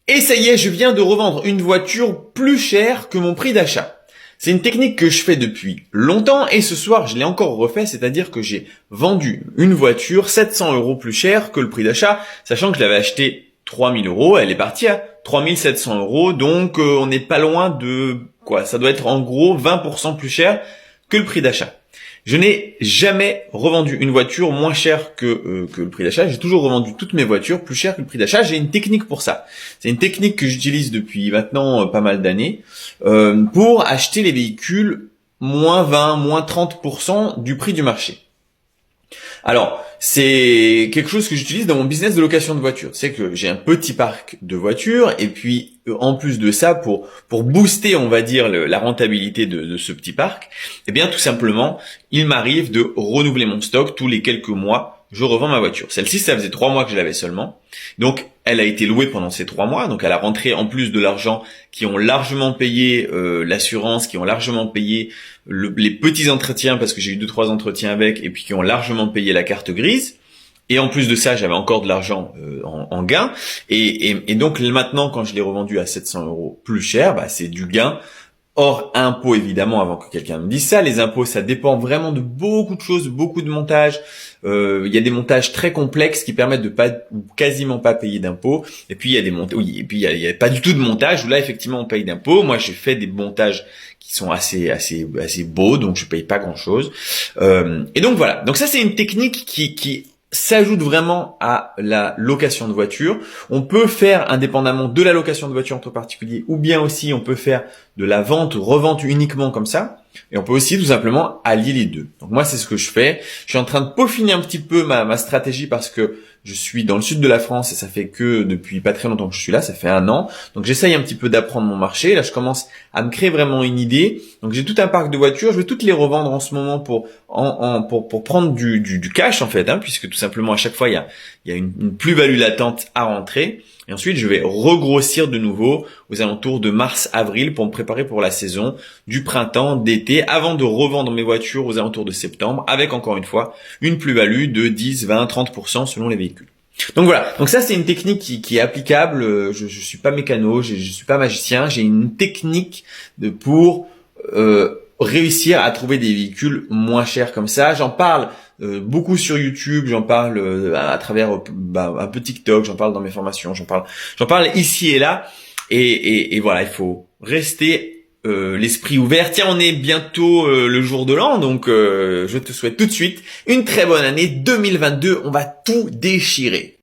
Et ça y est, je viens de revendre une voiture plus chère que mon prix d'achat. C'est une technique que je fais depuis longtemps et ce soir je l'ai encore refait, c'est-à-dire que j'ai vendu une voiture 700 € plus chère que le prix d'achat, sachant que je l'avais acheté 3000 €, elle est partie à 3700 €, donc on n'est pas loin de quoi, ça doit être en gros 20% plus cher que le prix d'achat. Je n'ai jamais revendu une voiture moins chère que le prix d'achat. J'ai toujours revendu toutes mes voitures plus chères que le prix d'achat. J'ai une technique pour ça. C'est une technique que j'utilise depuis maintenant pas mal d'années pour acheter les véhicules moins 20, moins 30% du prix du marché. Alors, c'est quelque chose que j'utilise dans mon business de location de voitures. C'est que j'ai un petit parc de voitures et puis en plus de ça, pour booster, on va dire, la rentabilité de ce petit parc, eh bien tout simplement, il m'arrive de renouveler mon stock tous les quelques mois. Je revends ma voiture. Celle-ci, ça faisait 3 mois que je l'avais seulement. Donc, elle a été louée pendant ces 3 mois. Donc, elle a rentré en plus de l'argent qui ont largement payé l'assurance, qui ont largement payé les petits entretiens parce que j'ai eu 2-3 entretiens avec et puis qui ont largement payé la carte grise. Et en plus de ça, j'avais encore de l'argent en gain. Et donc, maintenant, quand je l'ai revendu à 700 € plus cher, bah, c'est du gain. Hors impôts, évidemment, avant que quelqu'un me dise ça. Les impôts, ça dépend vraiment de beaucoup de choses, beaucoup de montages. Il y a des montages très complexes qui permettent de pas ou quasiment pas payer d'impôts. Et puis il y a des montages, oui, et puis il y a pas du tout de montage où là effectivement on paye d'impôts. Moi, j'ai fait des montages qui sont assez beaux, donc je paye pas grand chose. Et donc voilà. Donc ça, c'est une technique qui s'ajoute vraiment à la location de voiture. On peut faire indépendamment de la location de voiture entre particuliers, ou bien aussi on peut faire de la vente, revente uniquement comme ça. Et on peut aussi tout simplement allier les deux. Donc moi, c'est ce que je fais. Je suis en train de peaufiner un petit peu ma stratégie parce que je suis dans le sud de la France et ça fait que depuis pas très longtemps que je suis là, ça fait 1 an. Donc j'essaye un petit peu d'apprendre mon marché. Là, je commence à me créer vraiment une idée. Donc j'ai tout un parc de voitures. Je vais toutes les revendre en ce moment pour prendre du cash en fait, puisque tout simplement à chaque fois il y a une plus-value latente à rentrer. Et ensuite, je vais regrossir de nouveau aux alentours de mars-avril pour me préparer pour la saison du printemps, d'été, avant de revendre mes voitures aux alentours de septembre avec encore une fois une plus-value de 10, 20, 30% selon les véhicules. Donc voilà. Donc ça, c'est une technique qui est applicable. Je suis pas mécano, je suis pas magicien. J'ai une technique pour réussir à trouver des véhicules moins chers comme ça. J'en parle beaucoup sur YouTube, j'en parle à travers un peu TikTok, j'en parle dans mes formations, j'en parle ici et là. Et voilà, il faut rester l'esprit ouvert. Tiens, on est bientôt le jour de l'an, donc je te souhaite tout de suite une très bonne année 2022. On va tout déchirer.